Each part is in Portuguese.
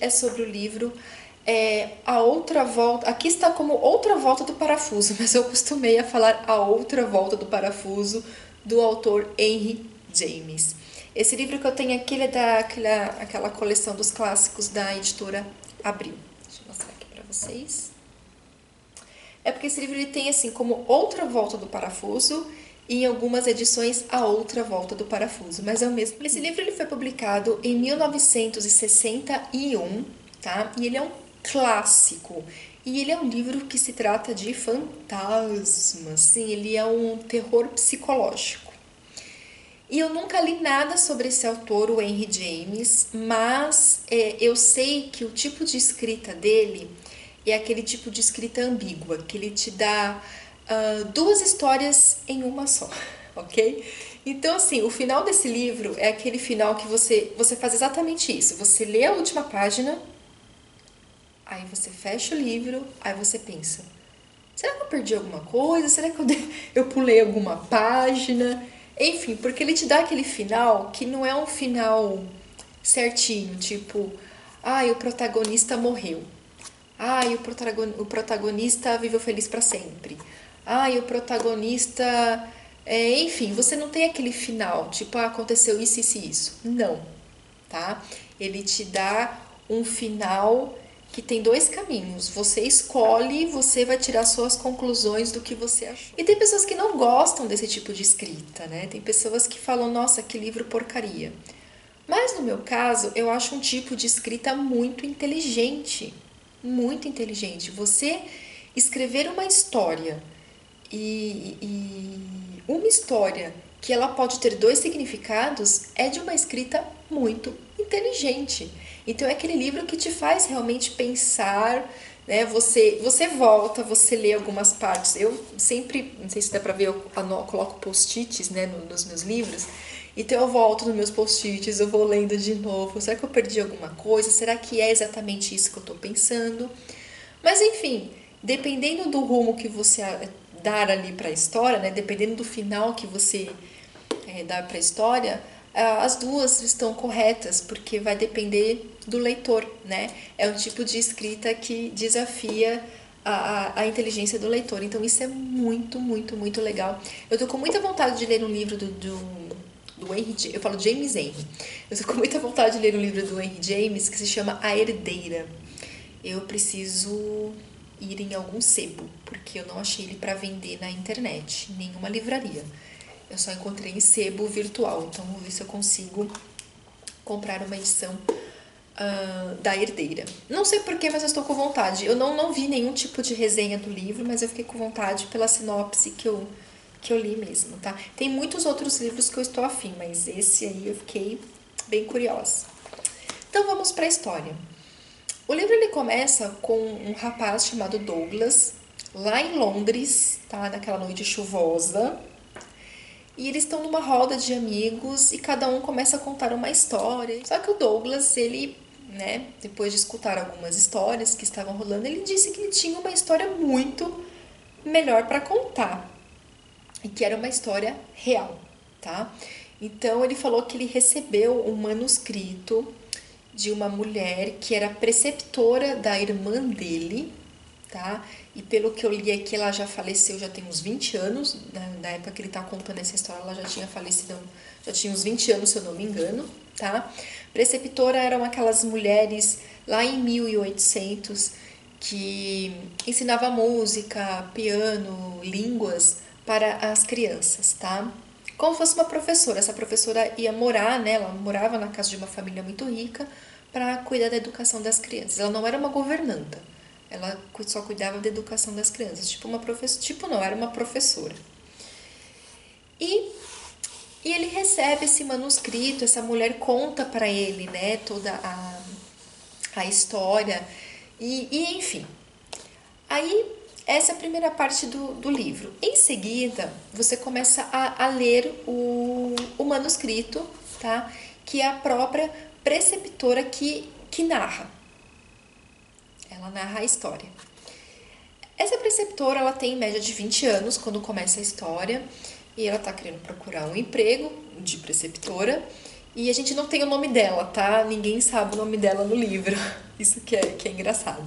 é sobre o livro A Outra Volta. Aqui está como Outra Volta do Parafuso, mas eu costumei a falar A Outra Volta do Parafuso, do autor Henry James. Esse livro que eu tenho aqui, ele é daquela coleção dos clássicos da editora Abril. Deixa eu mostrar aqui para vocês. É porque esse livro ele tem assim como Outra Volta do Parafuso e em algumas edições A Outra Volta do Parafuso, mas é o mesmo. Esse livro ele foi publicado em 1961, tá? E ele é um clássico. E ele é um livro que se trata de fantasmas, sim, ele é um terror psicológico. E eu nunca li nada sobre esse autor, o Henry James, mas eu sei que o tipo de escrita dele é aquele tipo de escrita ambígua, que ele te dá duas histórias em uma só, ok? Então, assim, o final desse livro é aquele final que você faz exatamente isso. Você lê a última página, aí você fecha o livro, aí você pensa, será que eu perdi alguma coisa? Será que eu pulei alguma página? Enfim, porque ele te dá aquele final que não é um final certinho, tipo, o protagonista morreu. O protagonista viveu feliz para sempre. O protagonista... enfim, você não tem aquele final, tipo, aconteceu isso, isso e isso. Não, tá? Ele te dá um final que tem dois caminhos. Você escolhe, você vai tirar suas conclusões do que você achou. E tem pessoas que não gostam desse tipo de escrita, né? Tem pessoas que falam, nossa, que livro porcaria. Mas no meu caso, eu acho um tipo de escrita muito inteligente. Muito inteligente. Você escrever uma história e uma história que ela pode ter dois significados é de uma escrita muito inteligente. Então é aquele livro que te faz realmente pensar, né? Você volta, você lê algumas partes. Eu sempre, não sei se dá pra ver, eu coloco post-its, né, nos meus livros. Então eu volto nos meus post-its, eu vou lendo de novo. Será que eu perdi alguma coisa? Será que é exatamente isso que eu tô pensando? Mas enfim, dependendo do rumo que você dar ali para a história, né, dependendo do final que você dar para a história, as duas estão corretas, porque vai depender do leitor, né? É um tipo de escrita que desafia a inteligência do leitor. Então isso é muito, muito, muito legal. Eu tô com muita vontade de ler um livro do Henry, eu falo James Henry. Eu tô com muita vontade de ler um livro do Henry James que se chama A Herdeira. Eu preciso ir em algum sebo, porque eu não achei ele para vender na internet, em nenhuma livraria. Eu só encontrei em sebo virtual, então vou ver se eu consigo comprar uma edição da Herdeira. Não sei porquê, mas eu estou com vontade. Eu não vi nenhum tipo de resenha do livro, mas eu fiquei com vontade pela sinopse que eu li mesmo, tá? Tem muitos outros livros que eu estou afim, mas esse aí eu fiquei bem curiosa. Então vamos para a história. O livro ele começa com um rapaz chamado Douglas, lá em Londres, tá? Naquela noite chuvosa. E eles estão numa roda de amigos e cada um começa a contar uma história. Só que o Douglas, ele, né, depois de escutar algumas histórias que estavam rolando, ele disse que ele tinha uma história muito melhor para contar. E que era uma história real, tá? Então ele falou que ele recebeu um manuscrito de uma mulher que era preceptora da irmã dele, tá? E pelo que eu li aqui, ela já faleceu, já tem uns 20 anos, na época que ele tá contando essa história, ela já tinha falecido, já tinha uns 20 anos, se eu não me engano, tá? Preceptora eram aquelas mulheres lá em 1800 que ensinava música, piano, línguas para as crianças, tá? Como se fosse uma professora. Essa professora ia morar, né? Ela morava na casa de uma família muito rica para cuidar da educação das crianças. Ela não era uma governanta. Ela só cuidava da educação das crianças. Tipo uma professora. Tipo não, era uma professora. E ele recebe esse manuscrito, essa mulher conta para ele, né? Toda a história. E enfim. Aí essa é a primeira parte do livro. Em seguida, você começa a ler o manuscrito, tá? Que é a própria preceptora que narra. Ela narra a história. Essa preceptora, ela tem em média de 20 anos quando começa a história. E ela tá querendo procurar um emprego de preceptora. E a gente não tem o nome dela, tá? Ninguém sabe o nome dela no livro. Isso que é engraçado.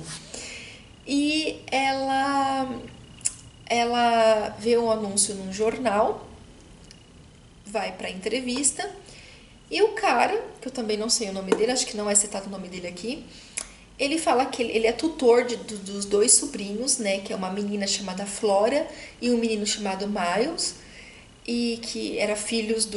E ela vê um anúncio num jornal, vai pra entrevista, e o cara, que eu também não sei o nome dele, acho que não é citado o nome dele aqui, ele fala que ele é tutor dos dois sobrinhos, né? Que é uma menina chamada Flora e um menino chamado Miles, e que era filhos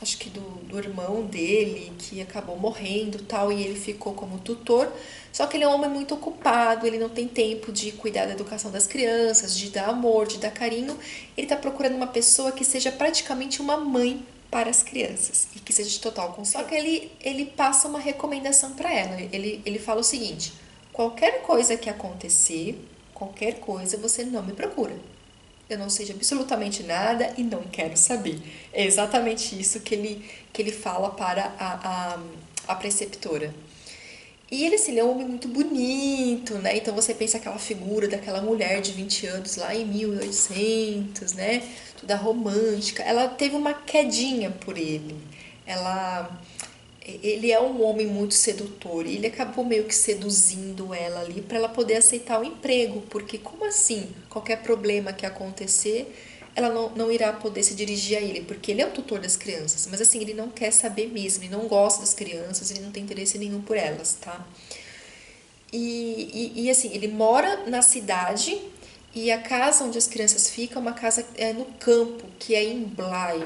acho que do irmão dele, que acabou morrendo e tal, e ele ficou como tutor. Só que ele é um homem muito ocupado, ele não tem tempo de cuidar da educação das crianças, de dar amor, de dar carinho. Ele tá procurando uma pessoa que seja praticamente uma mãe para as crianças e que seja de total confiança. Só que ele passa uma recomendação para ela. Ele fala o seguinte: qualquer coisa que acontecer, qualquer coisa, você não me procura. Eu não sei de absolutamente nada e não quero saber. É exatamente isso que ele fala para a preceptora. E ele, assim, ele é um homem muito bonito, né? Então você pensa aquela figura daquela mulher de 20 anos lá em 1800, né? Toda romântica. Ela teve uma quedinha por ele. Ela ele é um homem muito sedutor e ele acabou meio que seduzindo ela ali para ela poder aceitar o emprego, porque como assim? Qualquer problema que acontecer, ela não irá poder se dirigir a ele, porque ele é o tutor das crianças, mas assim, ele não quer saber mesmo, ele não gosta das crianças, ele não tem interesse nenhum por elas, tá? E assim, ele mora na cidade e a casa onde as crianças ficam é uma casa no campo, que é em Bly.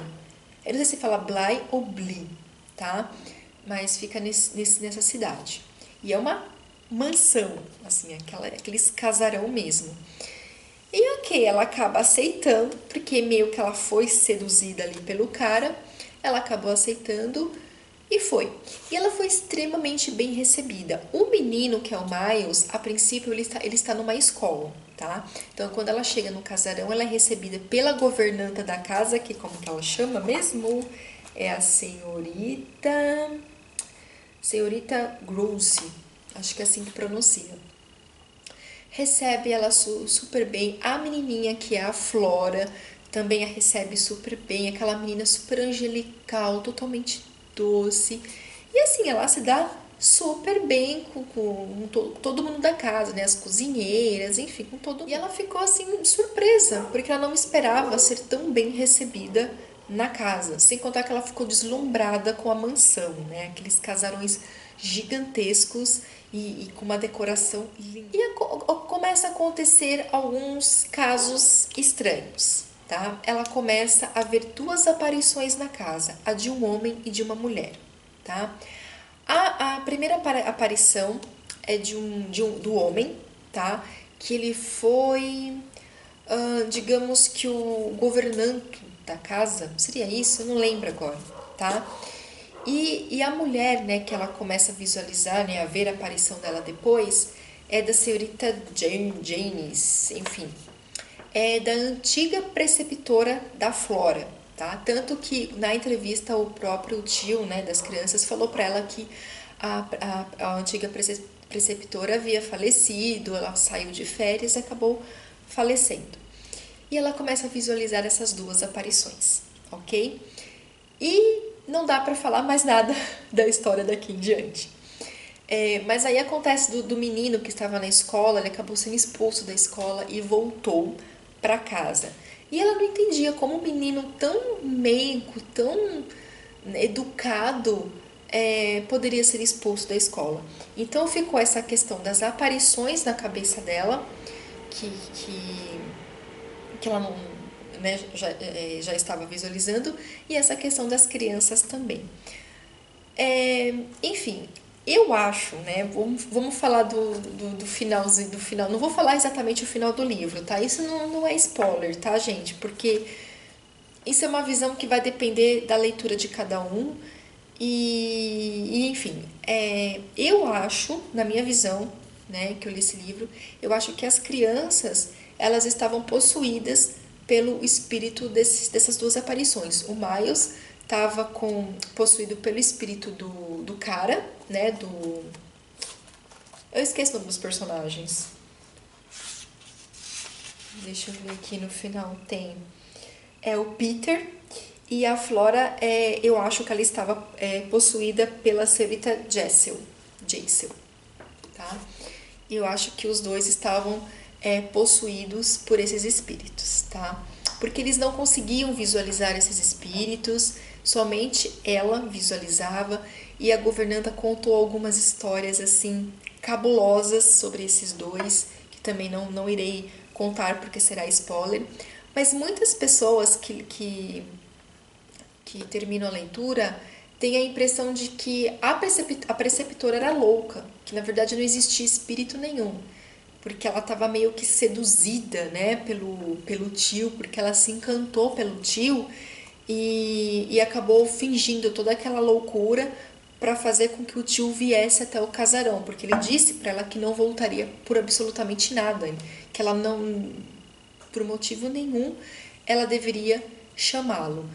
Eu não sei se fala Bly ou Bly, tá? Mas fica nessa cidade. E é uma mansão, assim, aqueles casarão mesmo. E ok, ela acaba aceitando, porque meio que ela foi seduzida ali pelo cara, ela acabou aceitando e foi. E ela foi extremamente bem recebida. O menino, que é o Miles, a princípio ele está numa escola, tá? Então quando ela chega no casarão, ela é recebida pela governanta da casa, que como que ela chama mesmo? É a senhorita Grosse, acho que é assim que pronuncia. Recebe ela super bem. A menininha, que é a Flora, também a recebe super bem. Aquela menina super angelical, totalmente doce. E assim, ela se dá super bem com todo mundo da casa, né? As cozinheiras, enfim, com todo mundo. E ela ficou assim, surpresa, porque ela não esperava ser tão bem recebida na casa. Sem contar que ela ficou deslumbrada com a mansão, né? Aqueles casarões gigantescos e com uma decoração linda. E começa a acontecer alguns casos estranhos, tá? Ela começa a ver duas aparições na casa, a de um homem e de uma mulher, tá? A primeira aparição é do homem, tá? Que ele foi, digamos que o governante da casa, seria isso? Eu não lembro agora, tá? E a mulher, né, que ela começa a visualizar, né, a ver a aparição dela depois, é da senhorita Janis, enfim, é da antiga preceptora da Flora, tá? Tanto que na entrevista o próprio tio, né, das crianças falou para ela que a antiga preceptora havia falecido, ela saiu de férias e acabou falecendo. E ela começa a visualizar essas duas aparições, ok? E não dá para falar mais nada da história daqui em diante. Mas aí acontece do menino que estava na escola, ele acabou sendo expulso da escola e voltou para casa. E ela não entendia como um menino tão meigo, tão educado, poderia ser expulso da escola. Então ficou essa questão das aparições na cabeça dela, que ela não, né, já estava visualizando, e essa questão das crianças também. Enfim, eu acho, né? Vamos falar do finalzinho do final. Não vou falar exatamente o final do livro, tá? Isso não é spoiler, tá, gente? Porque isso é uma visão que vai depender da leitura de cada um. Enfim, eu acho, na minha visão, né, que eu li esse livro, eu acho que as crianças, elas estavam possuídas pelo espírito dessas duas aparições. O Miles estava possuído pelo espírito do cara, né, eu esqueço o nome dos personagens. Deixa eu ver aqui no final, tem o Peter, e a Flora, eu acho que ela estava possuída pela senhorita Jaisel. tá? E eu acho que os dois estavam possuídos por esses espíritos, tá? Porque eles não conseguiam visualizar esses espíritos, somente ela visualizava, e a governanta contou algumas histórias assim cabulosas sobre esses dois, que também não irei contar porque será spoiler, mas muitas pessoas que terminam a leitura têm a impressão de que a preceptora era louca, que na verdade não existia espírito nenhum, porque ela estava meio que seduzida, né, pelo tio, porque ela se encantou pelo tio e acabou fingindo toda aquela loucura para fazer com que o tio viesse até o casarão, porque ele disse para ela que não voltaria por absolutamente nada, que ela não, por motivo nenhum, ela deveria chamá-lo.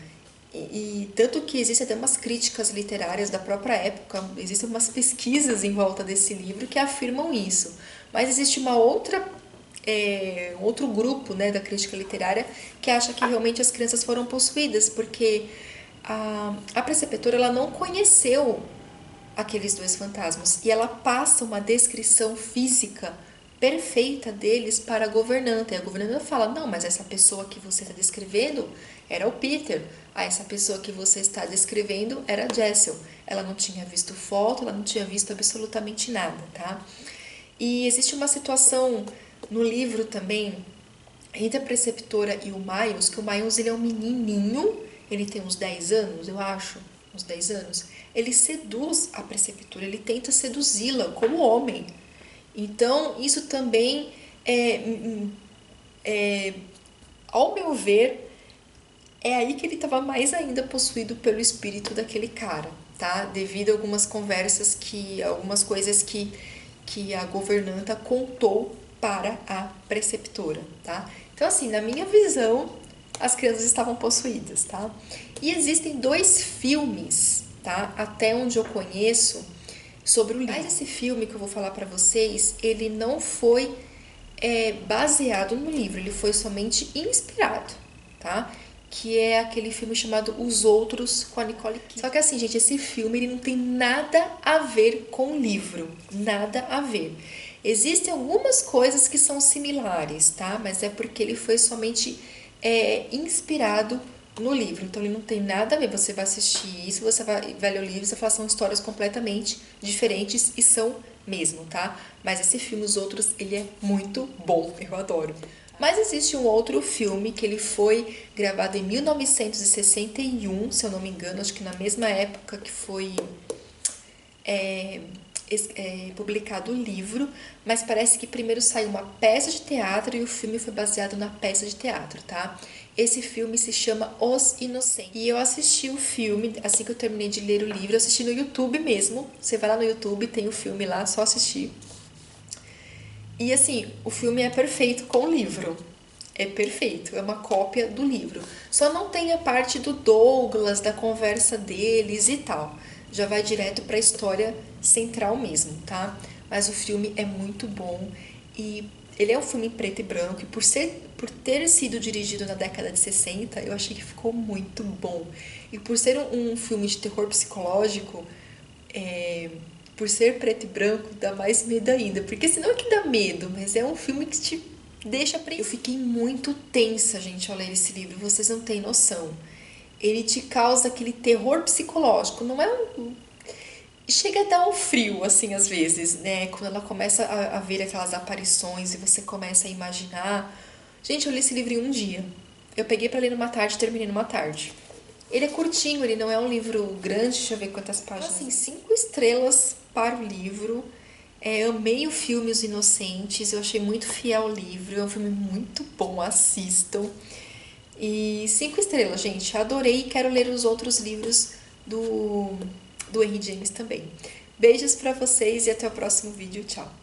E tanto que existem até umas críticas literárias da própria época, existem umas pesquisas em volta desse livro que afirmam isso. Mas existe uma outra outro grupo, né, da crítica literária que acha que realmente as crianças foram possuídas, porque a preceptora ela não conheceu aqueles dois fantasmas e ela passa uma descrição física perfeita deles para a governanta. E a governanta fala: não, mas essa pessoa que você está descrevendo era o Peter. Ah, essa pessoa que você está descrevendo era a Jessel. Ela não tinha visto foto, ela não tinha visto absolutamente nada, tá? E existe uma situação no livro também entre a preceptora e o Miles, que o Miles ele é um menininho, ele tem uns 10 anos, eu acho, uns 10 anos. Ele seduz a preceptora, ele tenta seduzi-la como homem. Então, isso também ao meu ver, é aí que ele estava mais ainda possuído pelo espírito daquele cara, tá? Devido a algumas conversas algumas coisas que a governanta contou para a preceptora, tá? Então, assim, na minha visão, as crianças estavam possuídas, tá? E existem 2 filmes, tá? Até onde eu conheço, sobre o livro. Mas esse filme que eu vou falar para vocês, ele não foi baseado no livro, ele foi somente inspirado, tá? Que é aquele filme chamado Os Outros, com a Nicole Kidman. Só que assim, gente, esse filme ele não tem nada a ver com o livro, nada a ver. Existem algumas coisas que são similares, tá? Mas é porque ele foi somente inspirado no livro, então ele não tem nada a ver. Você vai assistir isso, você vai ler o livro, você vai falar, são histórias completamente diferentes e são mesmo, tá? Mas esse filme, Os Outros, ele é muito bom, eu adoro. Mas existe um outro filme que ele foi gravado em 1961, se eu não me engano, acho que na mesma época que foi publicado o livro, mas parece que primeiro saiu uma peça de teatro e o filme foi baseado na peça de teatro, tá? Esse filme se chama Os Inocentes. E eu assisti o filme, assim que eu terminei de ler o livro, eu assisti no YouTube mesmo. Você vai lá no YouTube, tem o filme lá, só assistir. E assim, o filme é perfeito com o livro. É perfeito, é uma cópia do livro. Só não tem a parte do Douglas, da conversa deles e tal. Já vai direto para a história central mesmo, tá? Mas o filme é muito bom e ele é um filme em preto e branco e por ter sido dirigido na década de 60, eu achei que ficou muito bom. E por ser um filme de terror psicológico, por ser preto e branco, dá mais medo ainda. Porque senão é que dá medo, mas é um filme que te deixa apreensivo. Eu fiquei muito tensa, gente, ao ler esse livro, vocês não têm noção. Ele te causa aquele terror psicológico, não é um... Chega a dar um frio, assim, às vezes, né? Quando ela começa a ver aquelas aparições e você começa a imaginar... Gente, eu li esse livro em um dia. Eu peguei pra ler numa tarde e terminei numa tarde. Ele é curtinho, ele não é um livro grande, deixa eu ver quantas páginas. Assim, 5 estrelas para o livro. Amei o filme Os Inocentes, eu achei muito fiel ao livro, é um filme muito bom, assistam. E 5 estrelas, gente, adorei e quero ler os outros livros do Henry James também. Beijos pra vocês e até o próximo vídeo, tchau!